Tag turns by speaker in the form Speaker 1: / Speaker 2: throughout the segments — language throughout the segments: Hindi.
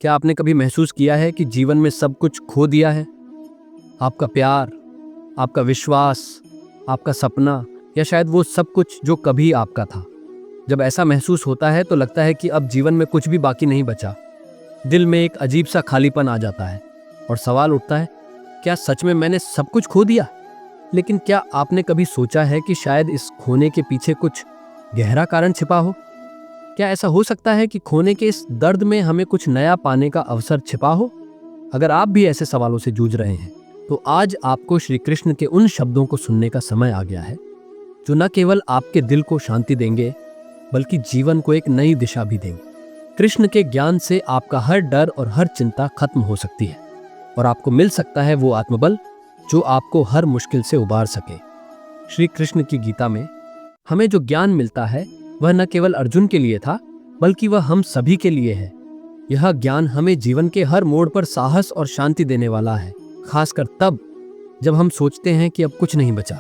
Speaker 1: क्या आपने कभी महसूस किया है कि जीवन में सब कुछ खो दिया है? आपका प्यार, आपका विश्वास, आपका सपना, या शायद वो सब कुछ जो कभी आपका था। जब ऐसा महसूस होता है तो लगता है कि अब जीवन में कुछ भी बाकी नहीं बचा। दिल में एक अजीब सा खालीपन आ जाता है और सवाल उठता है, क्या सच में मैंने सब कुछ खो दिया? लेकिन क्या आपने कभी सोचा है कि शायद इस खोने के पीछे कुछ गहरा कारण छिपा हो? क्या ऐसा हो सकता है कि खोने के इस दर्द में हमें कुछ नया पाने का अवसर छिपा हो? अगर आप भी ऐसे सवालों से जूझ रहे हैं तो आज आपको श्री कृष्ण के उन शब्दों को सुनने का समय आ गया है जो न केवल आपके दिल को शांति देंगे बल्कि जीवन को एक नई दिशा भी देंगे। कृष्ण के ज्ञान से आपका हर डर और हर चिंता खत्म हो सकती है और आपको मिल सकता है वो आत्मबल जो आपको हर मुश्किल से उबार सके। श्री कृष्ण की गीता में हमें जो ज्ञान मिलता है वह न केवल अर्जुन के लिए था बल्कि वह हम सभी के लिए है। यह ज्ञान हमें जीवन के हर मोड़ पर साहस और शांति देने वाला है, खासकर तब जब हम सोचते हैं कि अब कुछ नहीं बचा।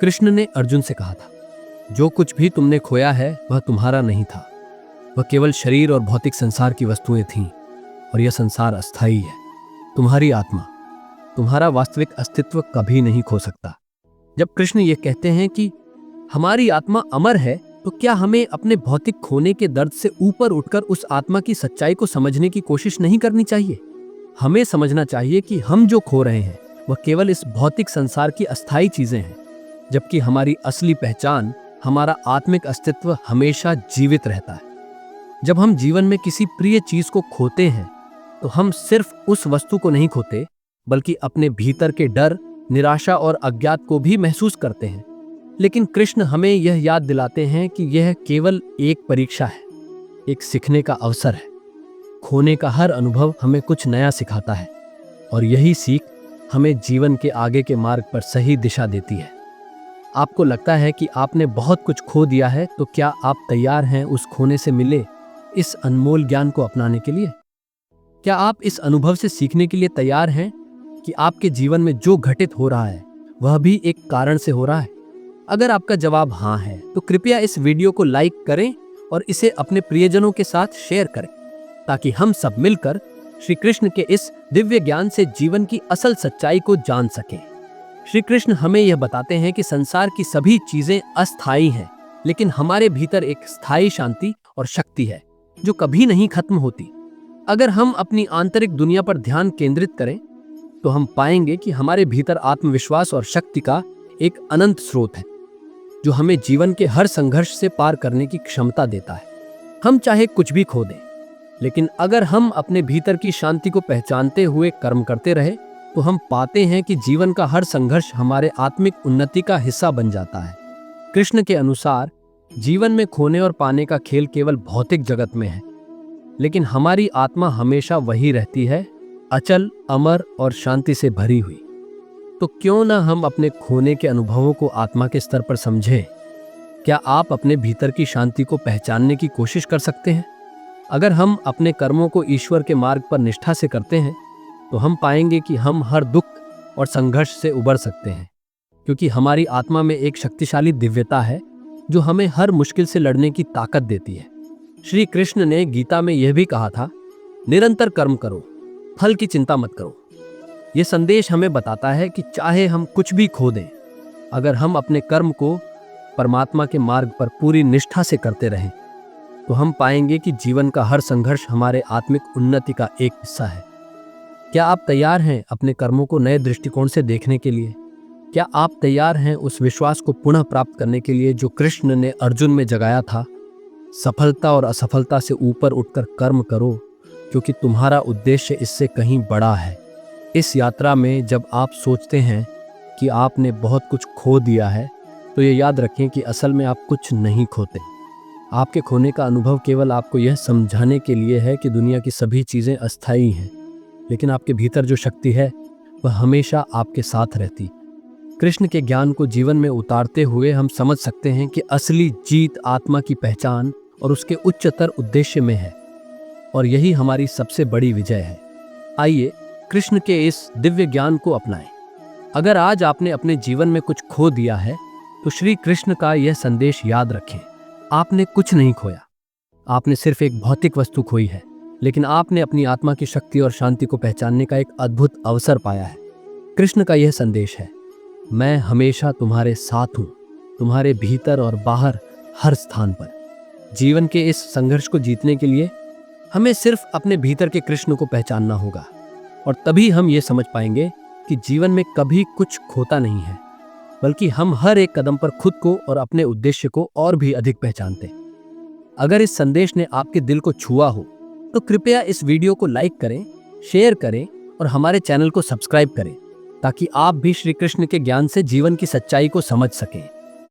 Speaker 1: कृष्ण ने अर्जुन से कहा था, जो कुछ भी तुमने खोया है वह तुम्हारा नहीं था, वह केवल शरीर और भौतिक संसार की वस्तुएं थीं और यह संसार अस्थायी है। तुम्हारी आत्मा, तुम्हारा वास्तविक अस्तित्व कभी नहीं खो सकता। जब कृष्ण ये कहते हैं कि हमारी आत्मा अमर है, तो क्या हमें अपने भौतिक खोने के दर्द से ऊपर उठकर उस आत्मा की सच्चाई को समझने की कोशिश नहीं करनी चाहिए? हमें समझना चाहिए कि हम जो खो रहे हैं वह केवल इस भौतिक संसार की अस्थायी चीजें हैं, जबकि हमारी असली पहचान, हमारा आत्मिक अस्तित्व हमेशा जीवित रहता है। जब हम जीवन में किसी प्रिय चीज को खोते हैं तो हम सिर्फ उस वस्तु को नहीं खोते बल्कि अपने भीतर के डर, निराशा और अज्ञात को भी महसूस करते हैं। लेकिन कृष्ण हमें यह याद दिलाते हैं कि यह केवल एक परीक्षा है, एक सीखने का अवसर है। खोने का हर अनुभव हमें कुछ नया सिखाता है और यही सीख हमें जीवन के आगे के मार्ग पर सही दिशा देती है। आपको लगता है कि आपने बहुत कुछ खो दिया है, तो क्या आप तैयार हैं उस खोने से मिले इस अनमोल ज्ञान को अपनाने के लिए? क्या आप इस अनुभव से सीखने के लिए तैयार हैं कि आपके जीवन में जो घटित हो रहा है वह भी एक कारण से हो रहा है? अगर आपका जवाब हाँ है तो कृपया इस वीडियो को लाइक करें और इसे अपने प्रियजनों के साथ शेयर करें ताकि हम सब मिलकर श्री कृष्ण के इस दिव्य ज्ञान से जीवन की असल सच्चाई को जान सकें। श्री कृष्ण हमें यह बताते हैं कि संसार की सभी चीजें अस्थायी हैं, लेकिन हमारे भीतर एक स्थायी शांति और शक्ति है जो कभी नहीं खत्म होती। अगर हम अपनी आंतरिक दुनिया पर ध्यान केंद्रित करें तो हम पाएंगे कि हमारे भीतर आत्मविश्वास और शक्ति का एक अनंत स्रोत है जो हमें जीवन के हर संघर्ष से पार करने की क्षमता देता है। हम चाहे कुछ भी खो दें, लेकिन अगर हम अपने भीतर की शांति को पहचानते हुए कर्म करते रहे तो हम पाते हैं कि जीवन का हर संघर्ष हमारे आत्मिक उन्नति का हिस्सा बन जाता है। कृष्ण के अनुसार जीवन में खोने और पाने का खेल केवल भौतिक जगत में है, लेकिन हमारी आत्मा हमेशा वही रहती है, अचल, अमर और शांति से भरी हुई। तो क्यों ना हम अपने खोने के अनुभवों को आत्मा के स्तर पर समझें? क्या आप अपने भीतर की शांति को पहचानने की कोशिश कर सकते हैं? अगर हम अपने कर्मों को ईश्वर के मार्ग पर निष्ठा से करते हैं तो हम पाएंगे कि हम हर दुख और संघर्ष से उबर सकते हैं, क्योंकि हमारी आत्मा में एक शक्तिशाली दिव्यता है जो हमें हर मुश्किल से लड़ने की ताकत देती है। श्री कृष्ण ने गीता में यह भी कहा था, निरंतर कर्म करो, फल की चिंता मत करो। यह संदेश हमें बताता है कि चाहे हम कुछ भी खो दें, अगर हम अपने कर्म को परमात्मा के मार्ग पर पूरी निष्ठा से करते रहें तो हम पाएंगे कि जीवन का हर संघर्ष हमारे आत्मिक उन्नति का एक हिस्सा है। क्या आप तैयार हैं अपने कर्मों को नए दृष्टिकोण से देखने के लिए? क्या आप तैयार हैं उस विश्वास को पुनः प्राप्त करने के लिए जो कृष्ण ने अर्जुन में जगाया था? सफलता और असफलता से ऊपर उठकर कर्म करो, क्योंकि तुम्हारा उद्देश्य इससे कहीं बड़ा है। इस यात्रा में जब आप सोचते हैं कि आपने बहुत कुछ खो दिया है, तो ये याद रखें कि असल में आप कुछ नहीं खोते। आपके खोने का अनुभव केवल आपको यह समझाने के लिए है कि दुनिया की सभी चीज़ें अस्थायी हैं, लेकिन आपके भीतर जो शक्ति है वह हमेशा आपके साथ रहती। कृष्ण के ज्ञान को जीवन में उतारते हुए हम समझ सकते हैं कि असली जीत आत्मा की पहचान और उसके उच्चतर उद्देश्य में है, और यही हमारी सबसे बड़ी विजय है। आइए कृष्ण के इस दिव्य ज्ञान को अपनाएं। अगर आज आपने अपने जीवन में कुछ खो दिया है तो श्री कृष्ण का यह संदेश याद रखें, आपने कुछ नहीं खोया, आपने सिर्फ एक भौतिक वस्तु खोई है, लेकिन आपने अपनी आत्मा की शक्ति और शांति को पहचानने का एक अद्भुत अवसर पाया है। कृष्ण का यह संदेश है, मैं हमेशा तुम्हारे साथ हूँ, तुम्हारे भीतर और बाहर, हर स्थान पर। जीवन के इस संघर्ष को जीतने के लिए हमें सिर्फ अपने भीतर के कृष्ण को पहचानना होगा, और तभी हम ये समझ पाएंगे कि जीवन में कभी कुछ खोता नहीं है, बल्कि हम हर एक कदम पर खुद को और अपने उद्देश्य को और भी अधिक पहचानते। अगर इस संदेश ने आपके दिल को छुआ हो तो कृपया इस वीडियो को लाइक करें, शेयर करें और हमारे चैनल को सब्सक्राइब करें, ताकि आप भी श्री कृष्ण के ज्ञान से जीवन की सच्चाई को समझ सकें।